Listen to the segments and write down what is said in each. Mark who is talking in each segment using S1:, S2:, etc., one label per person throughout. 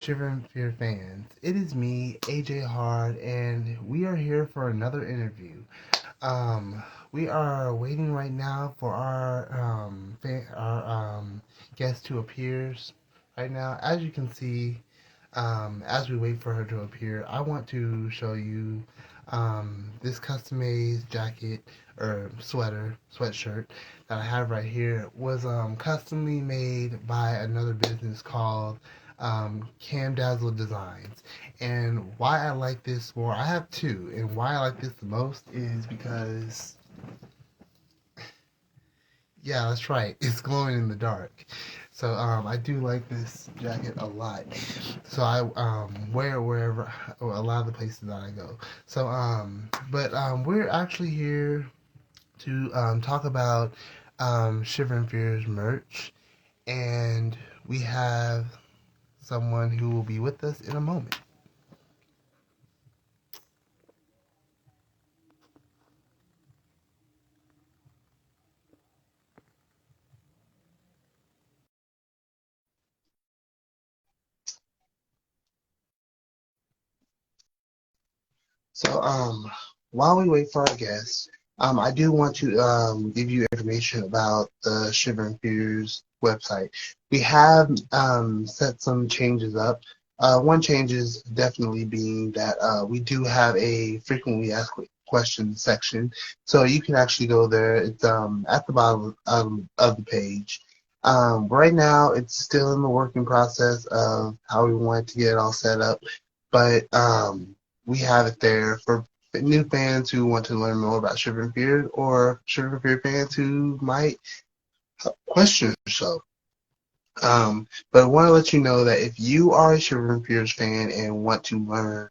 S1: Shiver and Fear fans. It is me, AJ Hard, and we are here for another interview. Um, we are waiting right now for our guest to appear right now. As you can see, as we wait for her to appear, I want to show you this custom-made jacket or sweatshirt that I have right here was customly made by another business called Cam Dazzle Designs. And why I like this more, I have two, and why I like this the most is because, yeah, that's right, it's glowing in the dark. So I do like this jacket a lot. So I wear it wherever, or a lot of the places that I go. So but we're actually here to talk about Shiver and Fears merch, and we have someone who will be with us in a moment. So, while we wait for our guests, I do want to give you information about the Shiver and Fears website. We have set some changes up. One change is definitely being that we do have a frequently asked questions section, so you can actually go there. It's at the bottom of the page. Right now, it's still in the working process of how we want to get it all set up, but we have it there for new fans who want to learn more about Shiver and Fear, or Shiver and Fear fans who might question yourself. But I want to let you know that if you are a Shiver and Fears fan and want to learn,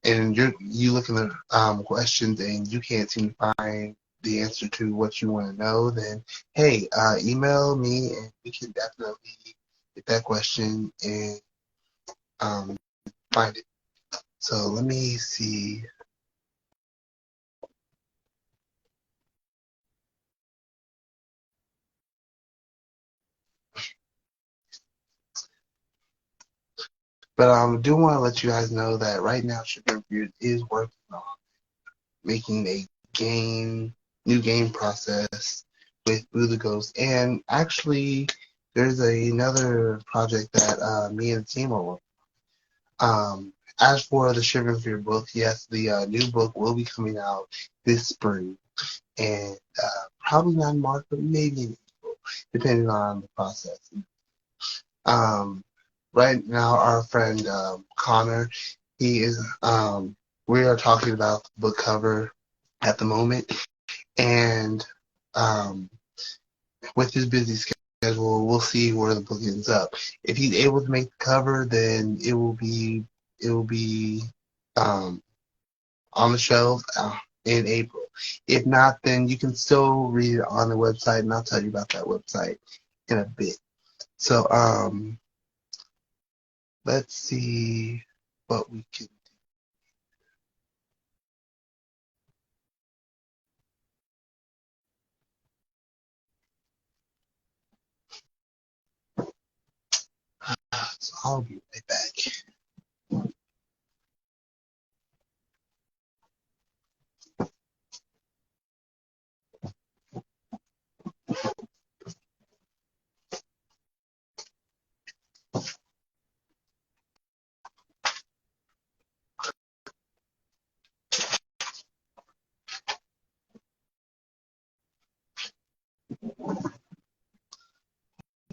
S1: and you look at the questions and you can't seem to find the answer to what you want to know, then hey, email me and we can definitely get that question and um, find it. So let me see. But I do want to let you guys know that right now Shiver and Fears is working on making a new game process with Boo the Ghost. And actually, there's another project that me and the team are working on. As for the Shiver and Fear book, yes, the new book will be coming out this spring. And probably not in March, but maybe in April, depending on the process. Um, right now, our friend Connor, he is. We are talking about the book cover at the moment, and um, with his busy schedule, we'll see where the book ends up. If he's able to make the cover, then it will be um, on the shelves in April. If not, then you can still read it on the website, and I'll tell you about that website in a bit. So let's see what we can. So I'll be right back.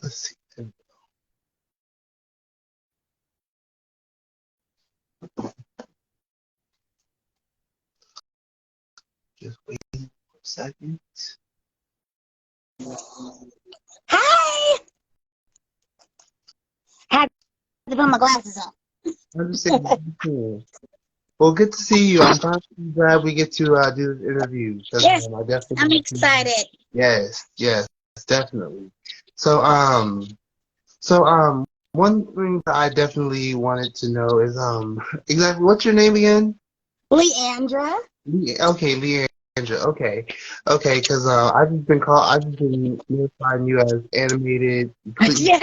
S1: Let's see. Just waiting for a second.
S2: Hi! I had to put my glasses on.
S1: I'm just saying. Cool. Well, good to see you. I'm glad we get to do this interview.
S2: Yes,
S1: I definitely
S2: I'm
S1: want to.
S2: excited.
S1: Yes, definitely. So, one thing that I definitely wanted to know is exactly what's your name again?
S2: Leandra?
S1: Okay, Leanne. Okay, okay, because I've just been notifying you as animated.
S2: Yeah.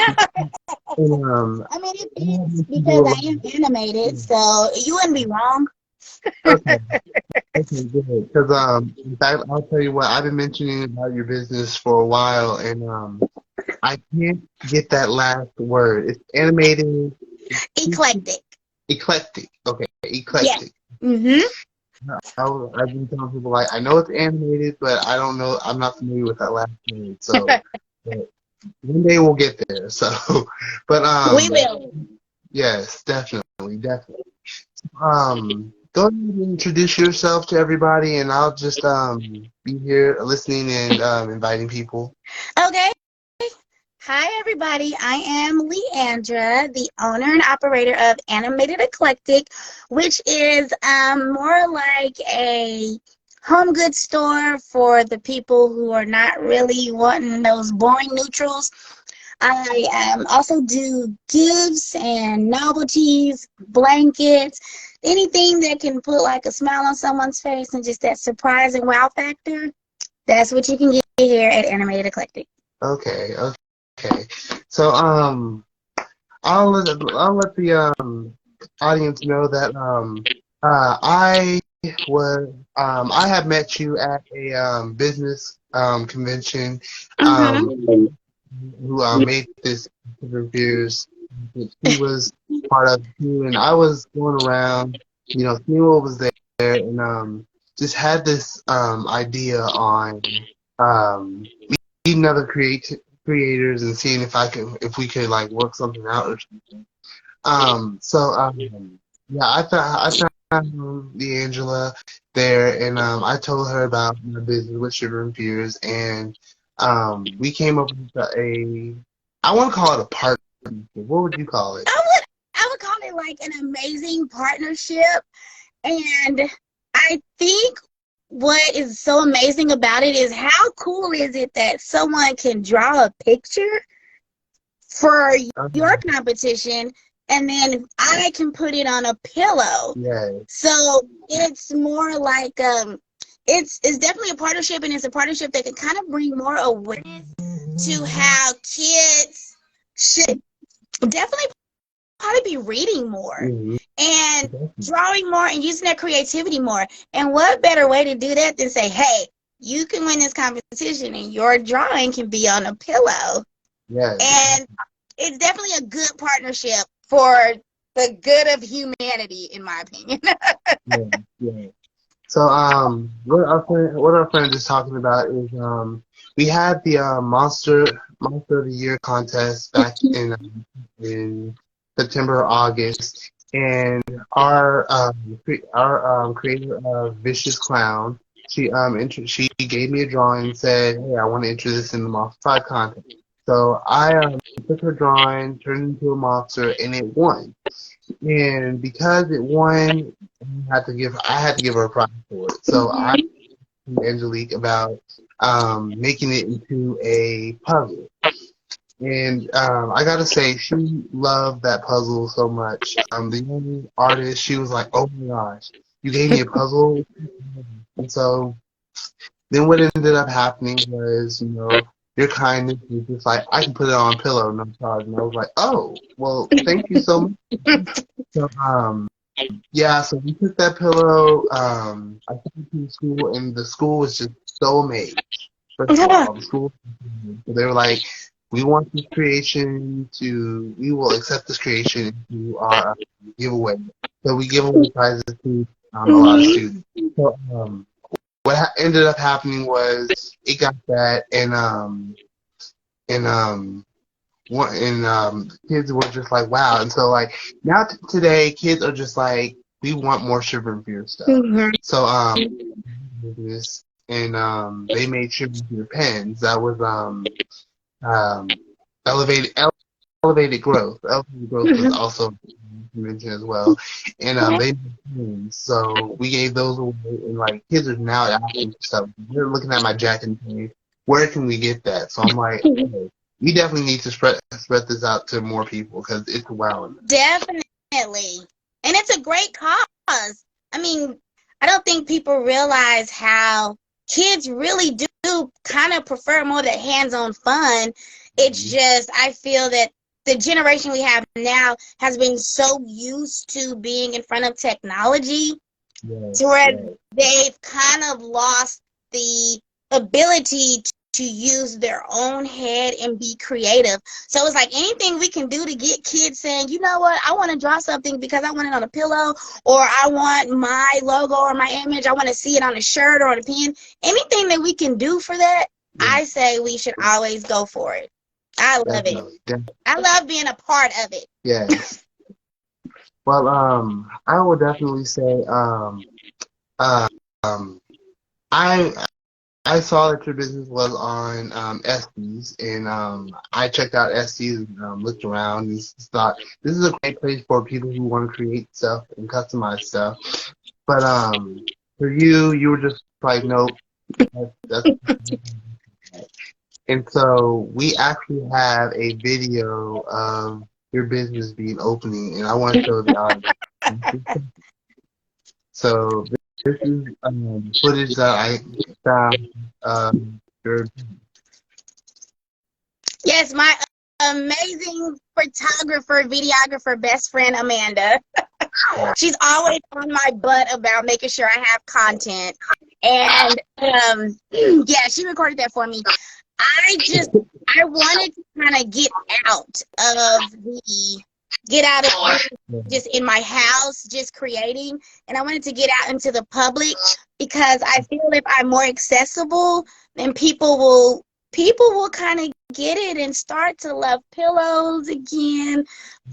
S1: And,
S2: I mean, it
S1: I have
S2: fits
S1: been
S2: because
S1: people
S2: I am animated, so you wouldn't be wrong.
S1: okay, okay, good. Because in fact, I'll tell you what, I've been mentioning about your business for a while, and I can't get that last word. It's animated,
S2: Eclectic.
S1: eclectic. Okay,
S2: Yeah.
S1: eclectic.
S2: Mm-hmm.
S1: I've been telling people like I know it's animated, but I don't know. I'm not familiar with that last word. So but one day we'll get there. So, but
S2: We will.
S1: yes, definitely, definitely. Go ahead and introduce yourself to everybody, and I'll just be here listening and inviting people.
S2: Okay. Hi, everybody. I am Leandra, the owner and operator of Animated Eclectic, which is more like a home goods store for the people who are not really wanting those boring neutrals. I also do gifts and novelties, blankets, anything that can put like a smile on someone's face and just that surprise and wow factor. That's what you can get here at Animated Eclectic.
S1: Okay, okay. So I'll let the audience know that I have met you at a business convention um
S2: Mm-hmm.
S1: who made this Shiver Fears. She was part of it too, and I was going around, seeing what was there, and just had this idea on meeting other creators and seeing if we could like work something out or something. Yeah, I found the Angela there, and I told her about my business with Shiver and Fears, and we came up with I want to call it a partnership. What would you call it?
S2: I would call it like an amazing partnership. And I think what is so amazing about it is how cool is it that someone can draw a picture for your
S1: Um,
S2: competition and then I can put it on a pillow.
S1: yeah,
S2: So it's more like it's definitely a partnership, and it's a partnership that can kind of bring more awareness to how kids should definitely probably be reading more
S1: mhm,
S2: and
S1: definitely.
S2: drawing more and using their creativity more. And what better way to do that than say, hey, you can win this competition and your drawing can be on a pillow.
S1: Yes,
S2: And it's definitely a good partnership for the good of humanity, in my opinion.
S1: yeah, yeah. So, what our friend is talking about is we had the Monster of the Year contest back in September or August, and our creator of Vicious Clown, she gave me a drawing and said, "Hey, I want to enter this in the Monster Five contest." So I took her drawing, turned it into a monster, and it won. And because it won, I had to give her a prize for it. So I
S2: Mhm.
S1: asked Angelique about making it into a puzzle. And I gotta say, she loved that puzzle so much. The young artist, she was like, "Oh my gosh, you gave me a puzzle!" And so then what ended up happening was, your kindness was just like, "I can put it on a pillow, no charge." And I was like, "Oh, well, thank you so much." So yeah, so we took that pillow. I took it to the school, and the school was just so amazed. First of all, the school, so they were like, we will accept this creation into our giveaway. So we give away prizes to a lot of
S2: Mhm.
S1: students. So what ended up happening was it got that, and kids were just like, wow. And so like now today, kids are just like, we want more Shiver and Fear stuff.
S2: Mhm.
S1: So this, and they made Shiver and Fear pens. That was um elevated elevated growth. Elevated growth was
S2: Mhm.
S1: also mentioned as well, and they made pens. So we gave those away, and like kids are now asking for stuff. They're looking at my Jack and Pay. Where can we get that? So I'm like, okay, we definitely need to spread this out to more people because it's wowing.
S2: Definitely. And it's a great cause. I mean, I don't think people realize how kids really do kind of prefer more the hands-on fun. It's just, I feel that the generation we have now has been so used to being in front of technology to where they've kind of lost the ability to use their own head and be creative. So it's like anything we can do to get kids saying, you know what, I want to draw something because I want it on a pillow, or I want my logo or my image, I want to see it on a shirt or on a pen. Anything that we can do for that, I say we should always go for it. I love it. I love being a part of it.
S1: Yes. Well, I will definitely say, I I saw that your business was on Estes, and I checked out Estes and looked around and thought this is a great place for people who want to create stuff and customize stuff. But for you, you were just like, nope. That's and so we actually have a video of your business being opening, and I want to show the audience. So this is footage that I found. Your
S2: Yes, my amazing photographer, videographer, best friend, Amanda. She's always on my butt about making sure I have content. And yeah, she recorded that for me. I wanted to kind of get out of just in my house, just creating. And I wanted to get out into the public because I feel if I'm more accessible, then people will kind of get it and start to love pillows again.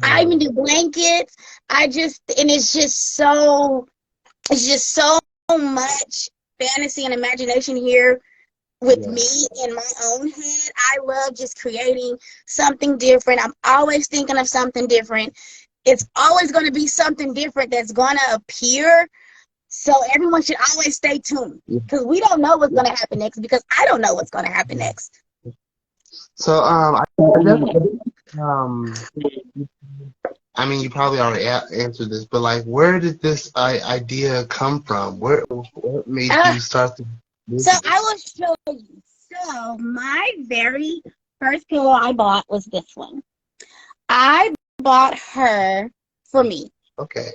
S2: I even do blankets. And it's just so much fantasy and imagination here with me in my own head. I love just creating something different. I'm always thinking of something different. It's always going to be something different that's going to appear. So everyone should always stay tuned because we don't know what's going to happen next, because I don't know what's going to happen next.
S1: So I definitely, I mean, you probably already answered this, but like, where did this idea come from? What made you start the business?
S2: So I will show you. So my very first pillow I bought was this one. I bought her for me.
S1: Okay.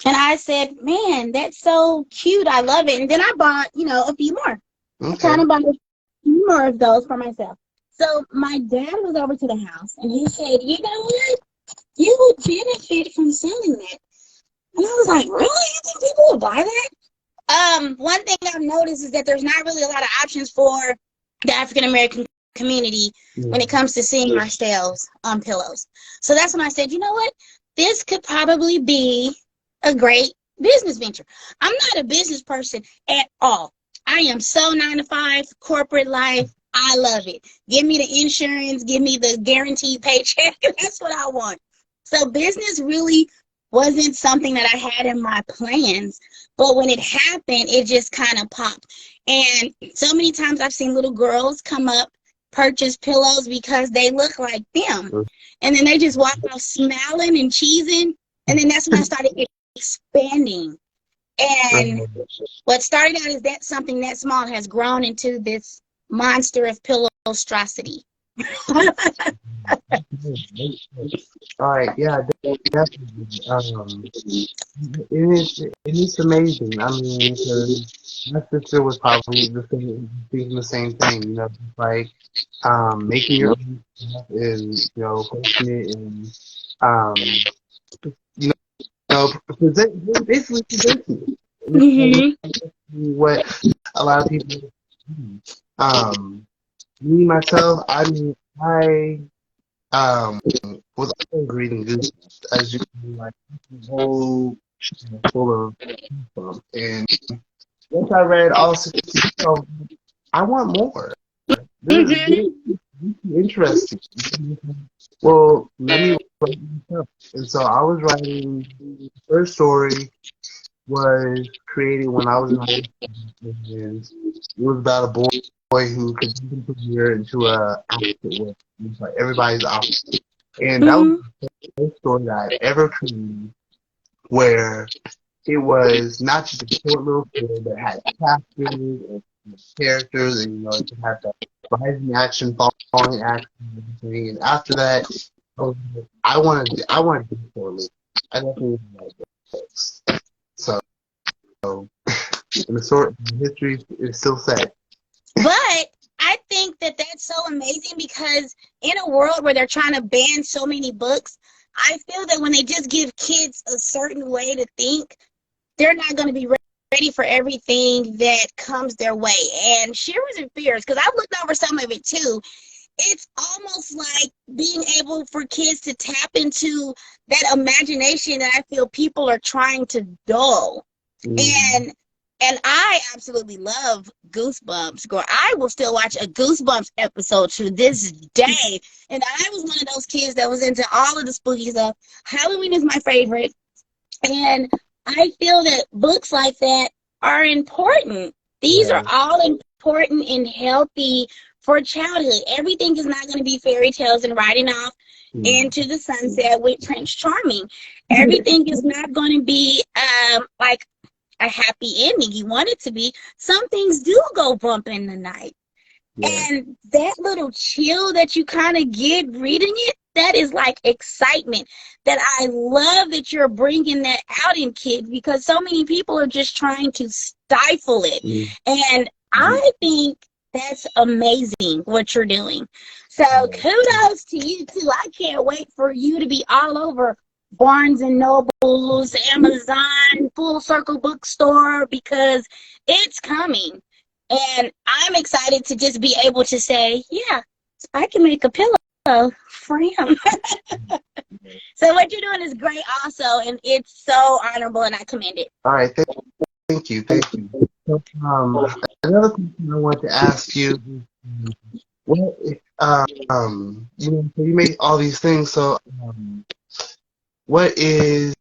S2: And I said, man, that's so cute. I love it. And then I bought, a few more. Okay. I kind of bought a few more of those for myself. So my dad was over to the house, and he said, you know what? You would benefit from selling that. And I was like, really? You think people will buy that? One thing I've noticed is that there's not really a lot of options for the African American community when it comes to seeing ourselves on pillows. So that's when I said, you know what? This could probably be a great business venture. I'm not a business person at all. I am so 9-to-5 corporate life. I love it. Give me the insurance, give me the guaranteed paycheck. That's what I want. So business really wasn't something that I had in my plans, but when it happened, it just kind of popped. And so many times I've seen little girls come up, purchase pillows because they look like them. And then they just walk off smiling and cheesing. And then that's when I started expanding. And what started out as that something that small has grown into this monster of pillow-strosity.
S1: All right, yeah, definitely. It's amazing. I mean, my sister was probably thinking the same thing. Like making your own stuff and posting it and you basically presenting it. What a lot of people do. Me myself, I mean, I was always reading Goose, as you can like the whole full of stuff. And once I read all 60, I want more. This is interesting. Well, let me write this up. And so I was writing. The first story was created when I was in high school, and it was about a boy who could disappear into a outfit with like everybody's outfit. And that was the first story that I ever created where it was not just a short little story, but had chapters and characters, and it could have the rising action, falling action, and everything. And after that, I wanted to be poorly. I definitely like books. So, and the history is still set.
S2: But I think that that's so amazing because in a world where they're trying to ban so many books, I feel that when they just give kids a certain way to think, they're not going to be ready for everything that comes their way. And Shivers and Fears, because I've looked over some of it too, it's almost like being able for kids to tap into that imagination that I feel people are trying to dull.
S1: Mm-hmm.
S2: And I absolutely love Goosebumps. Girl, I will still watch a Goosebumps episode to this day. And I was one of those kids that was into all of the spooky stuff. Halloween is my favorite. And I feel that books like that are important. These are
S1: Yeah.
S2: all important and healthy for childhood. Everything is not going to be fairy tales and riding off into the sunset with Prince Charming. Everything is not going to be like a happy ending. You want it to be. Some things do go bump in the night.
S1: Yeah.
S2: And that little chill that you kind of get reading it, that is like excitement. That I love that you're bringing that out in kids because so many people are just trying to stifle it.
S1: Mm-hmm.
S2: And I think that's amazing what you're doing. So kudos to you too. I can't wait for you to be all over Barnes and Nobles, Amazon, Full Circle Bookstore because it's coming. And I'm excited to just be able to say, yeah, I can make a pillow for him. So what you're doing is great also, and it's so honorable, and I commend it.
S1: All right. Thank you. So, another question I want to ask you: what, so you make all these things. So, what is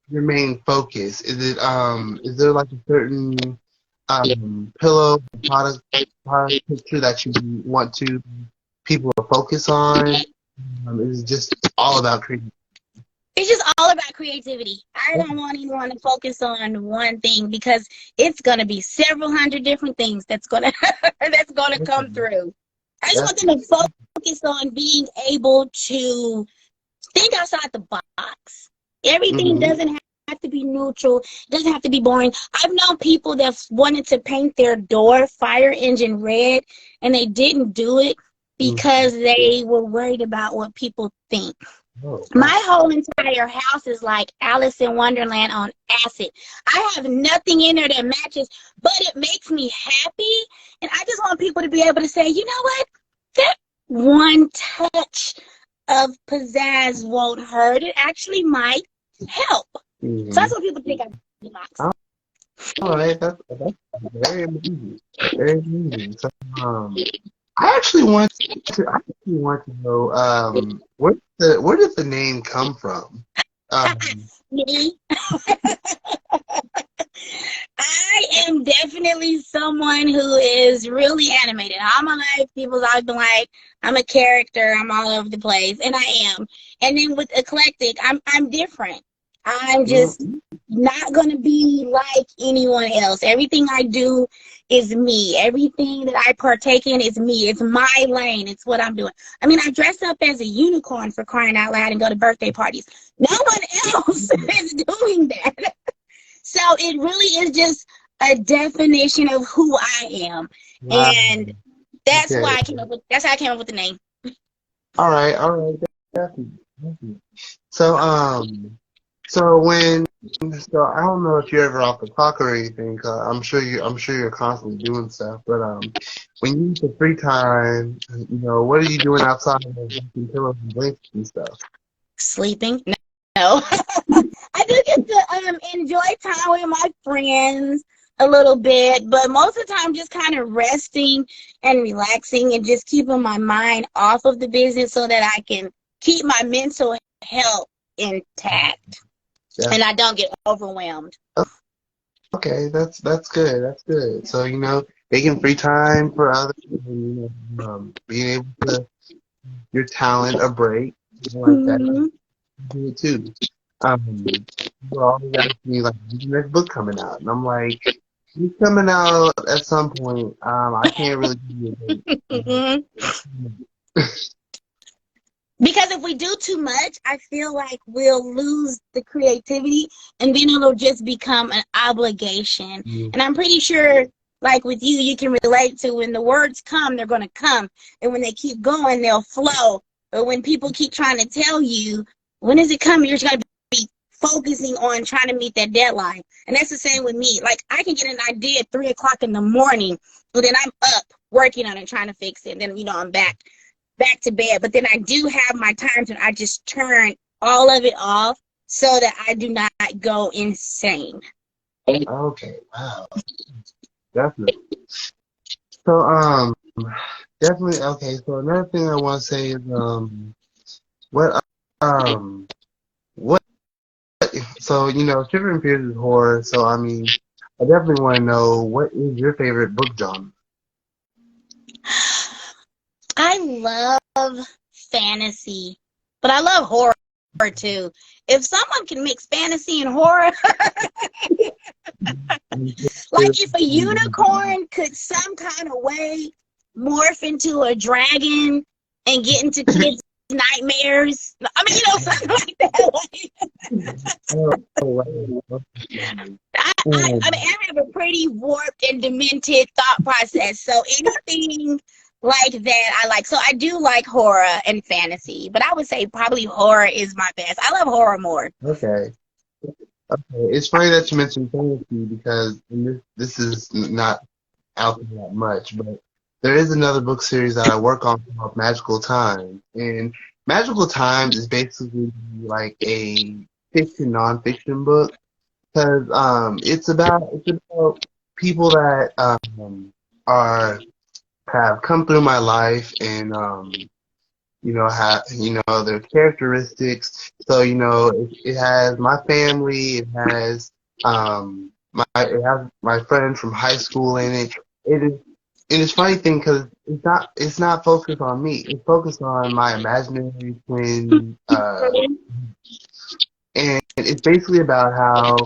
S1: your main focus? Is there like a certain pillow product picture that you want people to focus on? Is it just all about creativity?
S2: It's just all about creativity. I don't want anyone to focus on one thing because it's going to be several hundred different things that's going to that's going to come through. I just want them to focus on being able to think outside the box. Everything
S1: Mm-hmm.
S2: doesn't have to be neutral. It doesn't have to be boring. I've known people that wanted to paint their door fire engine red, and they didn't do it because they were worried about what people think.
S1: Oh,
S2: My whole entire house is like Alice in Wonderland on acid. I have nothing in there that matches, but it makes me happy. And I just want people to be able to say, you know what? That one touch of pizzazz won't hurt. It actually might help. So that's what people think of the box.
S1: all right, that's very amazing. Very amazing. So, I actually want to know, where did the name come from?
S2: Me? I am definitely someone who is really animated. All my life, people's always been like, I'm a character, I'm all over the place, and I am. And then with Eclectic, I'm different. I'm just not going to be like anyone else. Everything I do is me. Everything that I partake in is me. It's my lane. It's what I'm doing. I mean, I dress up as a unicorn for crying out loud and go to birthday parties. No one else is doing that. So it really is just a definition of who I am.
S1: Wow.
S2: And that's
S1: Okay.
S2: why that's how I came up with the name.
S1: All right, definitely. So, so I don't know if you're ever off the clock or anything. I'm sure you're constantly doing stuff. But when you use the free time, what are you doing outside of making pillows and blankets and stuff?
S2: Sleeping? No. I do get to enjoy time with my friends a little bit, but most of the time just kind of resting and relaxing and just keeping my mind off of the business so that I can keep my mental health intact. Yeah. And I don't get overwhelmed.
S1: Okay, that's good. That's good. So making free time for others, and, being able to your talent a break, like that, do it too. people always ask me like, when's the next book coming out? And I'm like, it's coming out at some point. I can't really give you a date.
S2: Mhm. Because if we do too much, I feel like we'll lose the creativity and then it'll just become an obligation.
S1: Mm.
S2: And I'm pretty sure, like with you, you can relate to when the words come, they're going to come. And when they keep going, they'll flow. But when people keep trying to tell you, when is it coming, you're just going to be focusing on trying to meet that deadline. And that's the same with me. Like, I can get an idea at 3 o'clock in the morning, and then I'm up working on it, trying to fix it. And then, I'm back to bed. But then I do have my times when I just turn all of it off so that I do not go insane.
S1: Okay, wow, definitely. So, definitely. Okay, so another thing I want to say is, what, um, what, so, Shiver and Fears is horror, so, I mean, I definitely want to know, what is your favorite book genre?
S2: I love fantasy, but I love horror too. If someone can mix fantasy and horror, like if a unicorn could some kind of way morph into a dragon and get into kids' nightmares. I mean, something like that.
S1: Oh, wow.
S2: I mean, I have a pretty warped and demented thought process. So anything like that, I like. So I do like horror and fantasy, but I would say probably horror is my best. I love horror more.
S1: Okay. Okay. It's funny that you mentioned fantasy because this is not out there that much, but there is another book series that I work on called Magical Times. And Magical Times is basically like a fiction, nonfiction book because it's about people that are have come through my life and have their characteristics. So it has my family, it has my friend from high school in it. It is funny thing because it's not focused on me. It's focused on my imaginary twin, and it's basically about how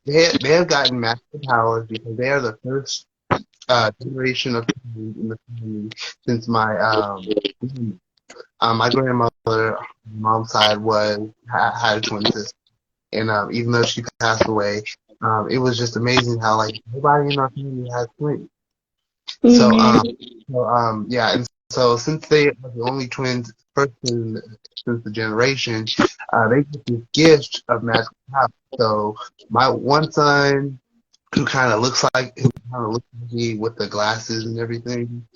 S1: they have gotten massive powers because they are the first generation of humans in the family since my grandmother, mom's side, had a twin sister, and even though she passed away, it was just amazing how like nobody in our family has twins. So yeah, and so since they are the only twins, first since the generation, they get this gift of magical powers. So my one son, who kind of looks like me with the glasses and everything,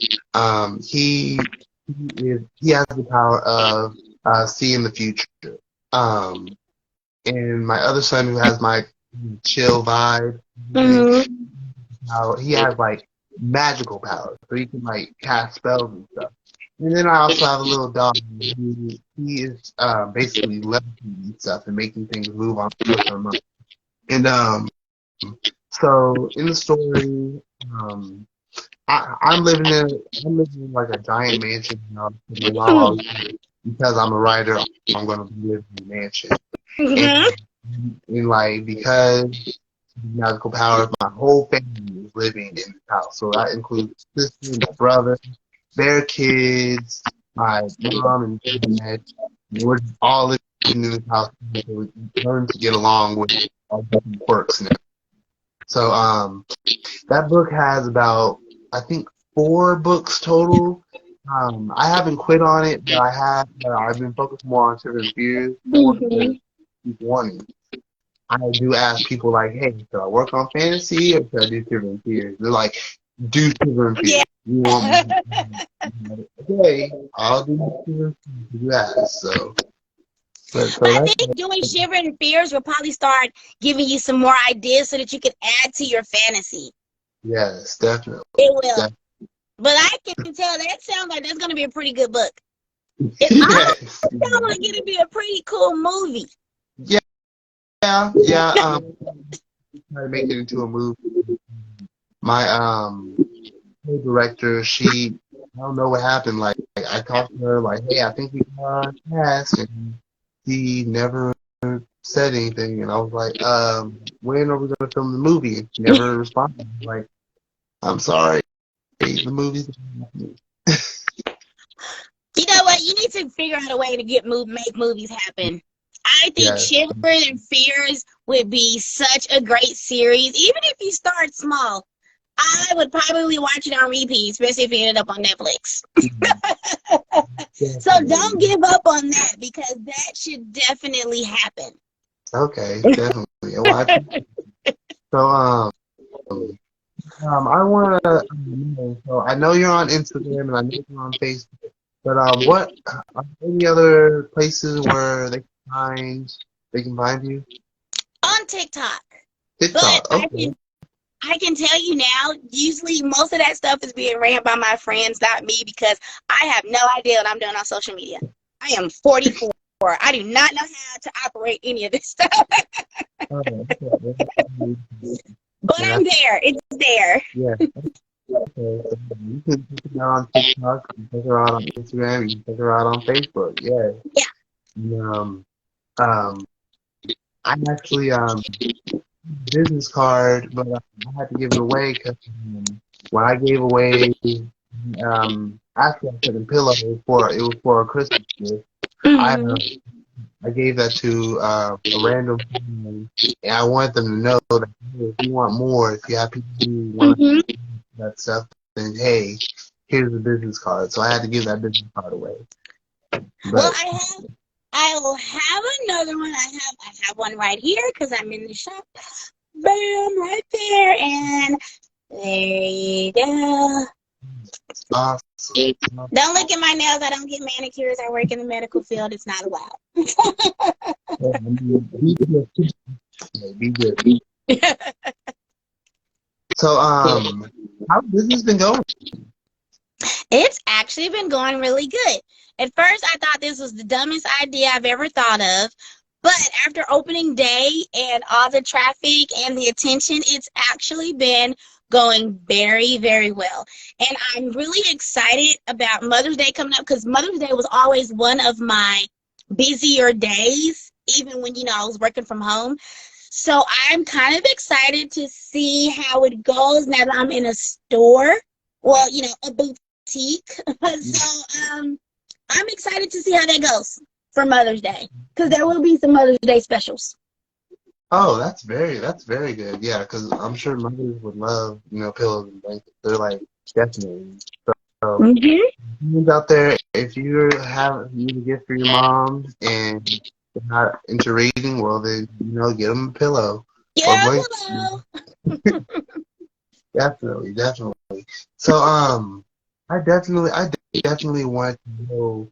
S1: he has the power of seeing the future. Um, and my other son, who has my chill vibe,
S2: Mm-hmm.
S1: how he has like magical powers, so he can like cast spells and stuff. And then I also have a little dog. He is basically levitating stuff and making things move on with her mind. And so in the story, um, I'm living in like a giant mansion now. Because I'm a writer, I'm gonna be living in a mansion. And,
S2: Mm-hmm.
S1: and like because magical powers, my whole family is living in this house. So that includes my sister, my brother, their kids, my mom and dad. We're all living in this house, so we learn to get along with all different quirks and everything. So that book has about, I think, 4 books total. I haven't quit on it, but I've been focused more on Shiver and Fears more because
S2: Mm-hmm.
S1: I keep wanting. I do ask people like, hey, should I work on fantasy or should I do Shiver and Fears? They're like, do Shiver and
S2: Yeah.
S1: Fears. You want me? Okay, I'll do Shiver and Fears if you ask.
S2: But
S1: So
S2: I
S1: that's
S2: think doing Shiver and Fears will probably start giving you some more ideas so that you can add to your fantasy.
S1: yes, definitely.
S2: It will.
S1: Def-
S2: But I can tell that sounds like that's going to be a pretty good book. It almost
S1: yes.
S2: sounds like it'll be a pretty cool movie.
S1: Yeah, yeah. Try to make it into a movie. My director, I don't know what happened. Like I talked to her, like, hey, I think we can cast, and he never said anything, and I was like, when are we gonna film the movie? And she never responded. I was like, I'm sorry, the movie's
S2: You know what? You need to figure out a way to make movies happen. I think
S1: yeah.
S2: Shiver and Fears would be such a great series, even if you start small. I would probably watch it on repeat, especially if it ended up on Netflix. So don't give up on that because that should definitely happen.
S1: Okay, definitely. Well, so I want to know. So I know you're on Instagram and I know you're on Facebook, but what are there any other places where they can find you?
S2: On TikTok. But
S1: TikTok. Okay.
S2: I can tell you now, usually most of that stuff is being ran by my friends, not me, because I have no idea what I'm doing on social media. I am 44. I do not know how to operate any of this stuff. But
S1: Yeah,
S2: I'm there. It's there.
S1: yeah. Okay. So you can check her out on TikTok. You can check her out on Instagram. You can check her out on Facebook. Yeah.
S2: Yeah.
S1: And, I actually business card, but I had to give it away because when I gave away actually I said a pillow for a Christmas gift. I
S2: Mm-hmm.
S1: I gave that to a random family, and I want them to know that hey, if you want more, if you have people who want
S2: Mm-hmm.
S1: that stuff, then hey, here's the business card. So I had to give that business card away.
S2: Well,
S1: But
S2: I will have another one. I have one right here because I'm in the shop. Bam, right there, and there you go.
S1: awesome.
S2: Don't look at my nails. I don't get manicures. I work in the medical field. It's not allowed.
S1: Be good. So how's business been going?
S2: It's actually been going really good. At first, I thought this was the dumbest idea I've ever thought of. But after opening day and all the traffic and the attention, it's actually been going very, very well. And I'm really excited about Mother's Day coming up because Mother's Day was always one of my busier days, even when, I was working from home. So I'm kind of excited to see how it goes now that I'm in a store. Well, a boutique. I'm excited to see how that goes for Mother's Day because there will be some Mother's Day specials.
S1: Oh, that's very good. Yeah, because I'm sure mothers would love, pillows and blankets. They're like definitely. So, who's out there, if you need a gift for your mom and they're not into reading, well then, get them a pillow or
S2: Yeah,
S1: blanket.
S2: hello.
S1: Definitely, definitely. So, I definitely want to know,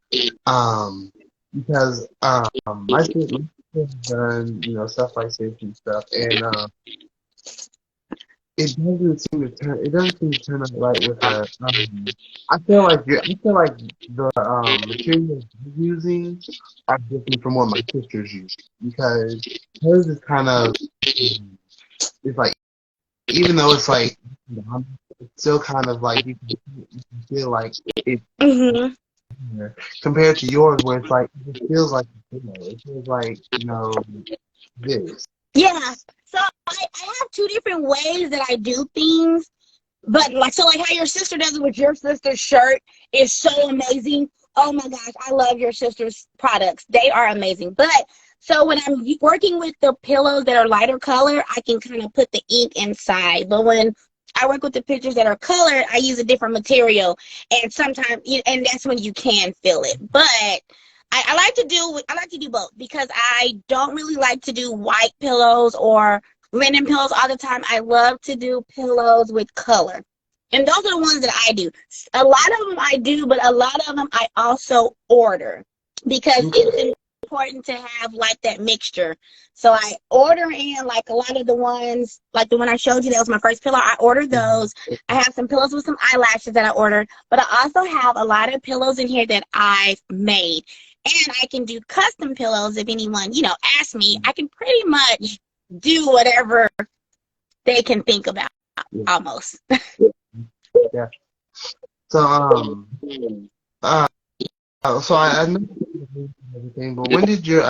S1: because my sister has done, stuff like this and stuff, and it doesn't seem to turn out right with her. I feel like the materials you're using are different from what my sisters use because hers is kind of it's like even though it's like it's still kind of like you can feel like it's
S2: Mm-hmm.
S1: compared to yours where it's like it feels like it feels like this.
S2: Yeah. So I have two different ways that I do things. But like how your sister does it with your sister's shirt is so amazing. Oh my gosh, I love your sister's products. They are amazing. But so when I'm working with the pillows that are lighter color, I can kind of put the ink inside. But when I work with the pictures that are colored, I use a different material, and sometimes, and that's when you can feel it. But I like to do both because I don't really like to do white pillows or linen pillows all the time. I love to do pillows with color. And those are the ones that I do. A lot of them I do, but a lot of them I also order because it's important to have like that mixture. So I order in like a lot of the ones, like the one I showed you, that was my first pillow. I ordered those. I have some pillows with some eyelashes that I ordered, but I also have a lot of pillows in here that I've made. And I can do custom pillows if anyone, asks me. I can pretty much do whatever they can think about, almost.
S1: Yeah. So uh so I know everything, but when did your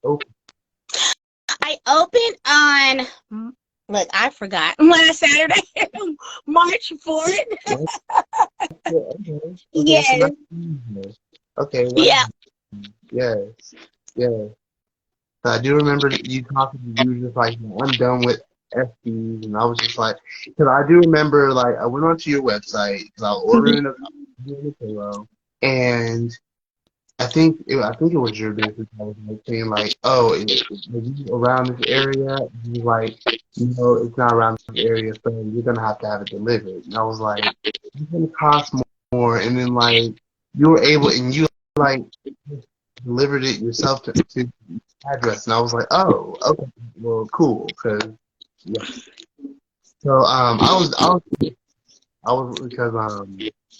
S1: open?
S2: Look, I forgot. Last Saturday, March 4th.
S1: Well, okay. Okay, so
S2: Yes.
S1: that's okay. Wow.
S2: Yeah.
S1: Yes. Yes. So I do remember you talking. You were just like, I'm done with FBs, and I was just like, because I do remember like I went onto your website because I was ordering a pillow, and I think it was your business. I was like saying like, oh, is it around this area? He was like, no, it's not around this area, so you're gonna have it delivered. And I was like, it's gonna cost more, and then like you were able, and you like delivered it yourself to the address, and I was like, oh, okay, well, cool, because yeah. So I was because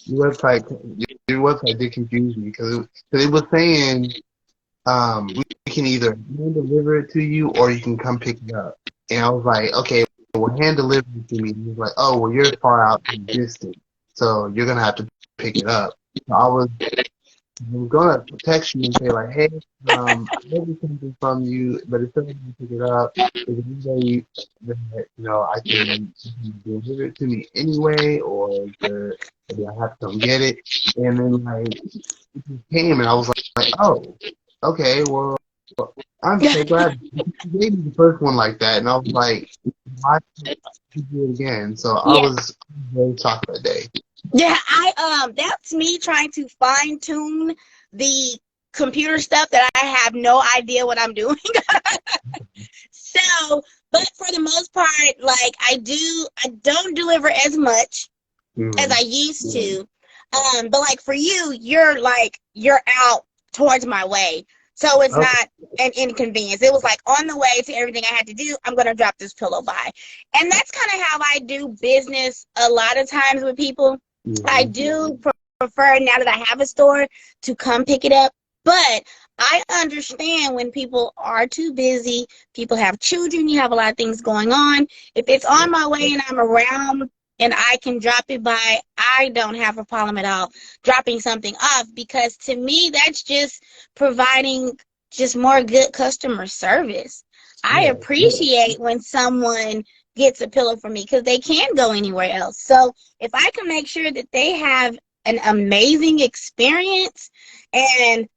S1: your website your website did confuse me because it was saying we can either hand deliver it to you or you can come pick it up. And I was like, okay, well, hand deliver it to me. And he was like, oh, well, you're far out in the distance, so you're gonna have to pick it up. So I was gonna text you and say like, hey, I ordered something from you, but it's still gonna pick it up. Is there any way that I can deliver it to me anyway, or is there maybe I have to come get it? And then like it just came, and I was like, oh, okay, well, I'm so glad you gave me the first one like that, and I was like, why can't you do it again? So I
S2: Yeah.
S1: was very shocked that day.
S2: Yeah, that's me trying to fine tune the computer stuff that I have no idea what I'm doing. So, but for the most part, like I don't deliver as much as I
S1: Mm-hmm.
S2: used to. But like for you, you're out towards my way. So it's
S1: Okay.
S2: not an inconvenience. It was like on the way to everything I had to do, I'm gonna drop this pillow by. And that's kind of how I do business a lot of times with people. I
S1: Mm-hmm.
S2: do prefer now that I have a store to come pick it up. But I understand when people are too busy, people have children, you have a lot of things going on. If it's on my way and I'm around and I can drop it by, I don't have a problem at all dropping something off because to me, that's just providing just more good customer service. I
S1: Yeah.
S2: appreciate when someone gets a pillow from me because they can't go anywhere else. So if I can make sure that they have an amazing experience and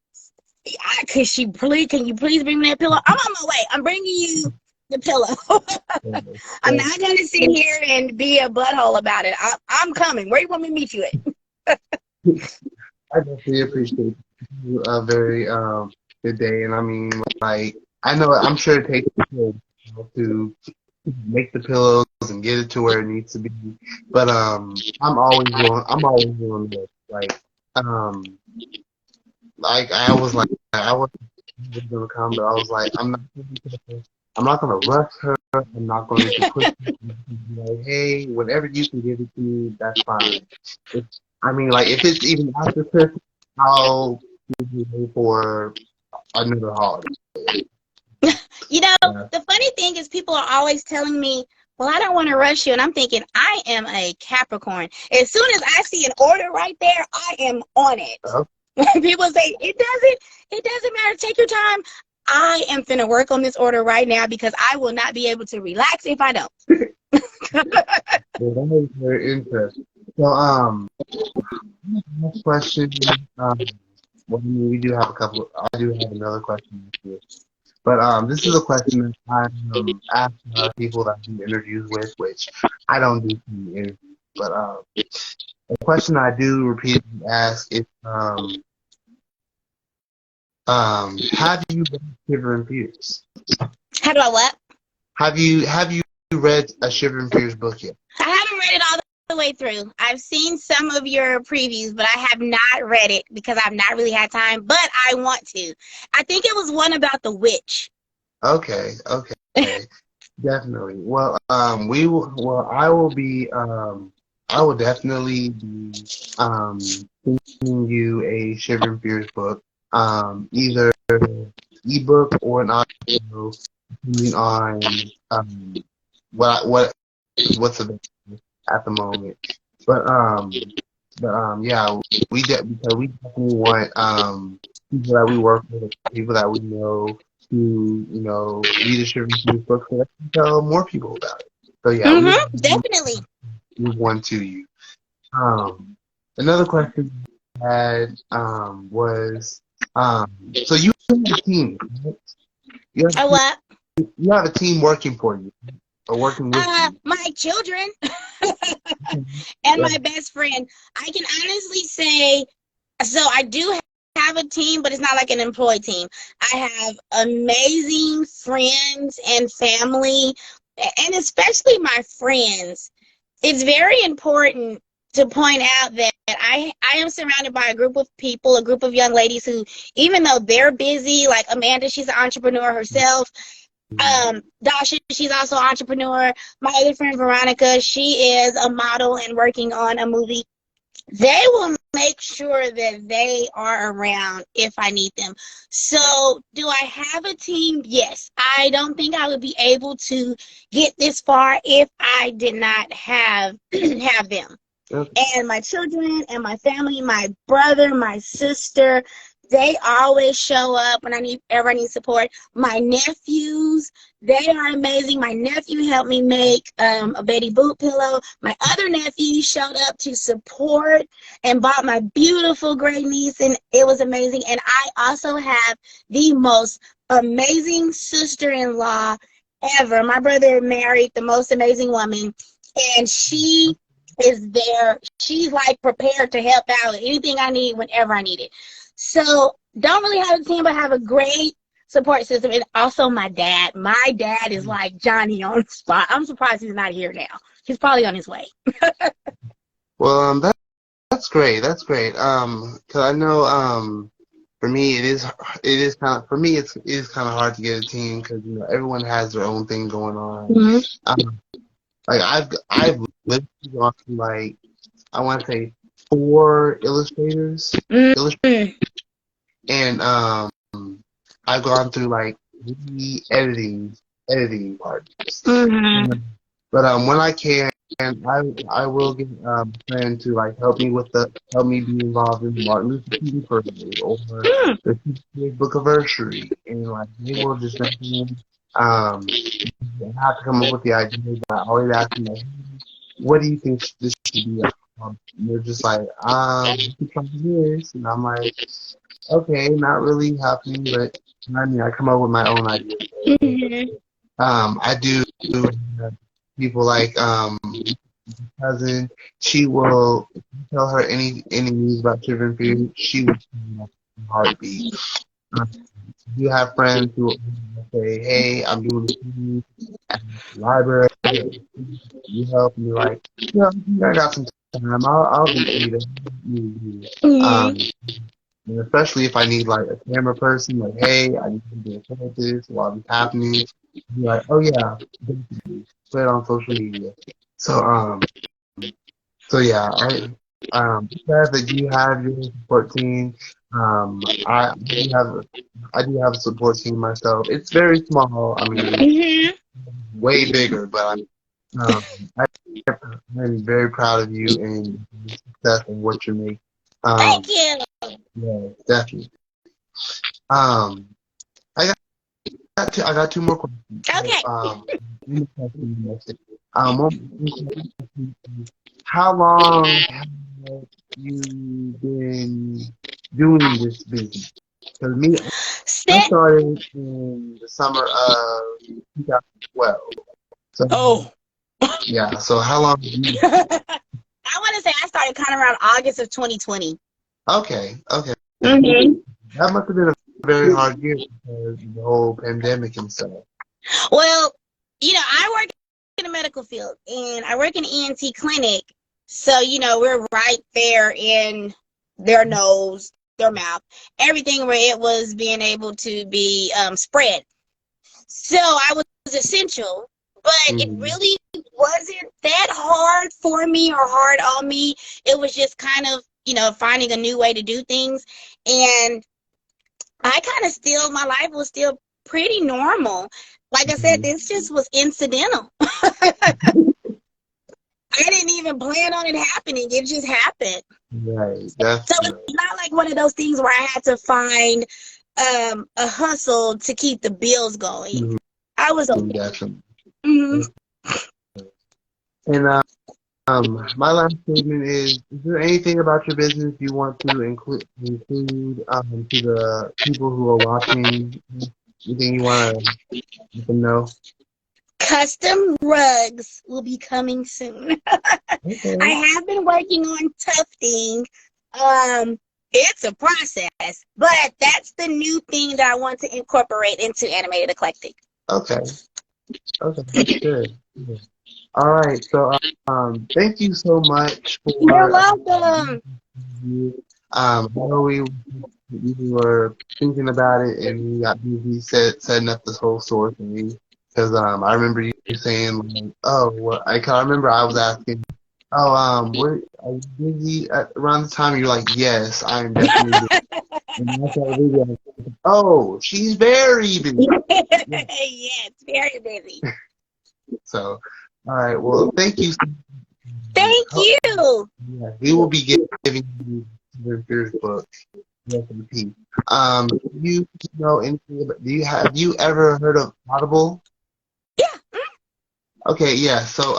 S2: can you please bring me that pillow? I'm on my way. I'm bringing you the pillow. I'm
S1: Yeah.
S2: not going to sit here and be a butthole about it. I'm coming. Where you want me to meet you at?
S1: I definitely appreciate you a very good day, and I mean, like, I'm sure it takes to make the pillows and get it to where it needs to be, but I'm always willing to um I was gonna come, but I was like, I'm not gonna rush her. I'm not going to push her. I'm just gonna be like, hey, whenever you can give it to me, that's fine. If, I mean, like, if it's even after Christmas, I'll give you for another holiday.
S2: You know,
S1: Yeah.
S2: the funny thing is people are always telling me, well, I don't want to rush you. And I'm thinking, I am a Capricorn. As soon as I see an order right there, I am on it.
S1: Oh,
S2: People say, it doesn't matter. Take your time. I am finna work on this order right now because I will not be able to relax if I don't.
S1: well, that was very interesting. So, next question. Um, well, we do have a couple. I do have another question here. But this is a question that I ask people that I do interviews with, which I don't do too many interviews. But a question I do repeatedly ask is, have you read Shiver and Fears?
S2: How do I what?
S1: Have you read a Shiver and Fears book yet?
S2: I haven't read it all the way through. I've seen some of your previews, but I have not read it because I've not really had time, but I want to. I think it was one about the witch.
S1: Okay, okay, definitely. Well, we will. Well, I will be. I will definitely be sending you a Shiver and Fears book. Either ebook or an audio, depending on what what's available at the moment. But yeah, because we definitely want people that we work with, people that we know to read a Shiver and Fears book so that we can tell more people about it. So yeah, we
S2: Definitely.
S1: move one to you. Another question I had was so you have a team, right? You have,
S2: A what?
S1: you have a team working for you or working with you.
S2: My children
S1: Mhm.
S2: and
S1: Yeah.
S2: my best friend. I can honestly say, so I do have a team, but it's not like an employee team. I have amazing friends and family, and especially my friends. It's very important to point out that I am surrounded by a group of people, a group of young ladies who, even though they're busy, like Amanda, she's an entrepreneur herself. Dasha, she's also an entrepreneur. My other friend Veronica, she is a model and working on a movie. They will make sure that they are around if I need them. So, do I have a team? Yes. I don't think I would be able to get this far if I did not have have them.
S1: Okay.
S2: And my children and my family, my brother, my sister, they always show up when I need support. My nephews, they are amazing. My nephew helped me make a Betty Boop pillow. My other nephew showed up to support and bought my beautiful great niece, and it was amazing. And I also have the most amazing sister-in-law ever. My brother married the most amazing woman, and she is there. She's like prepared to help out with anything I need whenever I need it. So don't really have a team, but have a great support system. And also my dad. My dad is like Johnny on the spot. I'm surprised he's not here now. He's probably on his way.
S1: Well, that's great. That's great. 'Cause I know for me it is kind of for me it is kind of hard to get a team because you know everyone has their own thing going on.
S2: Mm-hmm.
S1: Um, like I've listened to like I want to say four illustrators,
S2: Mm-hmm.
S1: and I've gone through like three editing parts.
S2: Mm-hmm.
S1: But when I can, I will get a friend to like help me be involved in the Martin Luther King parade or the Tuesday Book anniversary, and like they will just recommend they have to come up with the idea. But I always ask them like, what do you think this should be? And they're just like, you can try this, and I'm like, okay, not really happening, but I mean, I come up with my own ideas.
S2: Mm-hmm.
S1: I do have people like cousin. She will tell her any news about Shiver and Fears. She will tell you in a heartbeat. Um, you have friends who will say, "Hey, I'm doing this thing at the library. You help me?" Like, I got some time. I'll get you to.
S2: Mm-hmm.
S1: Um, and especially if I need like a camera person, like, hey, I need to do a film of this while it's happening. Be like, oh yeah, definitely. Put it on social media. So so yeah, glad that you have your support team. I do have a support team myself. It's very small. I mean,
S2: Mm-hmm.
S1: way bigger, but um, I, I'm very proud of you and your success and what you make.
S2: Thank
S1: Um,
S2: you.
S1: yeah, definitely. Um, I I got two more questions. So,
S2: Okay.
S1: one question is, one question is, how long have you been doing this business? Because me, I
S2: Set.
S1: started in the summer of 2012. So
S2: Oh.
S1: yeah, so how long have you?
S2: I want to say I started kind of around August of 2020.
S1: Okay, okay.
S2: Mm-hmm.
S1: That must have been a very hard year because of the whole pandemic and stuff.
S2: Well, I work in the medical field and I work in an ENT clinic. So, we're right there in their nose, their mouth, everything where it was being able to be spread. So I was essential, but it
S1: Mm-hmm.
S2: really wasn't that hard for me or hard on me. It was just kind of, finding a new way to do things. And I kind of still, my life was still pretty normal. Like I said, this just was incidental. I didn't even plan on it happening. It just happened.
S1: Right,
S2: So
S1: definitely.
S2: it's not like one of those things where I had to find a hustle to keep the bills going.
S1: Mhm.
S2: I was okay.
S1: Definitely.
S2: Hmm.
S1: And my last statement is there anything about your business you want to include to the people who are watching? Anything you want to let them know?
S2: Custom rugs will be coming soon. I
S1: Okay.
S2: have been working on tufting. It's a process, but that's the new thing that I want to incorporate into Animated Eclectic.
S1: Okay. Okay. That's good. All right. So, thank you so much
S2: You're
S1: for
S2: welcome.
S1: you. I know we were thinking about it and we got busy setting up this whole store thing because I remember you saying like, oh, well, I remember I was asking, oh, are you busy at around the time? You're like, yes, I'm definitely busy. And I saw a video. I was like, oh, she's very busy. Yeah.
S2: Yes, very busy.
S1: So, all right. Well, thank you.
S2: Thank you.
S1: Yeah, we will be giving you the Fears book. Recipe. You know anything about, have you ever heard of Audible?
S2: Yeah.
S1: Okay, yeah. So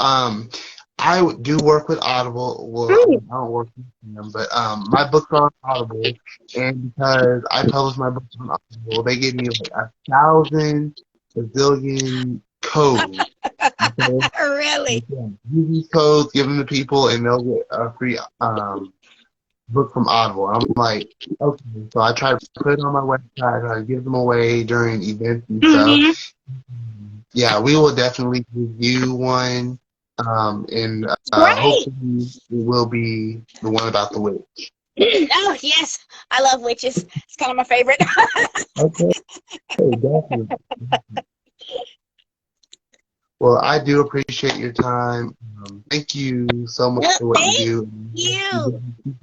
S1: do work with Audible. Well,
S2: Mm.
S1: I don't work with them, but my books are on Audible, and because I publish my books on Audible, they give me like 1,000 bazillion codes. Okay,
S2: Really?
S1: yeah. Use these codes, give them to people, and they'll get a free book from Audible. I'm like, okay. So I try to put it on my website, I try to give them away during events and stuff.
S2: Mm-hmm.
S1: Yeah, we will definitely give you one. And
S2: Great.
S1: hopefully it will be the one about the witch.
S2: Oh, yes. I love witches. It's kind of my favorite.
S1: Okay, definitely. Well, I do appreciate your time. Thank you so much
S2: Well,
S1: for what you
S2: thank
S1: do.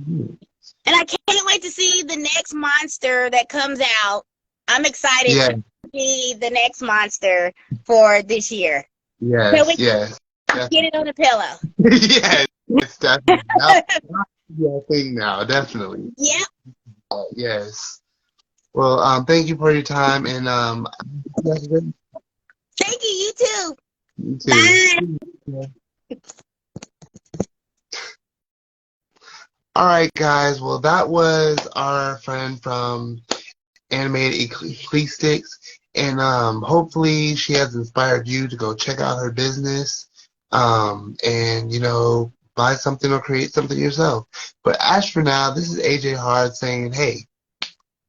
S2: you. And I can't wait to see the next monster that comes out. I'm excited
S1: Yeah,
S2: to see the next monster for this year. So we
S1: yes, yes.
S2: can get it on the pillow.
S1: Yes, definitely. That's the thing now, definitely.
S2: Yep.
S1: Yes. Well, thank you for your time, and you have a good
S2: Thank you. You too.
S1: you too.
S2: Bye.
S1: Yeah. All right, guys. Well, that was our friend from Animated Eclectics, and hopefully she has inspired you to go check out her business, and buy something or create something yourself. But as for now, this is AJ Hard saying, "Hey,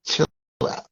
S1: chill out."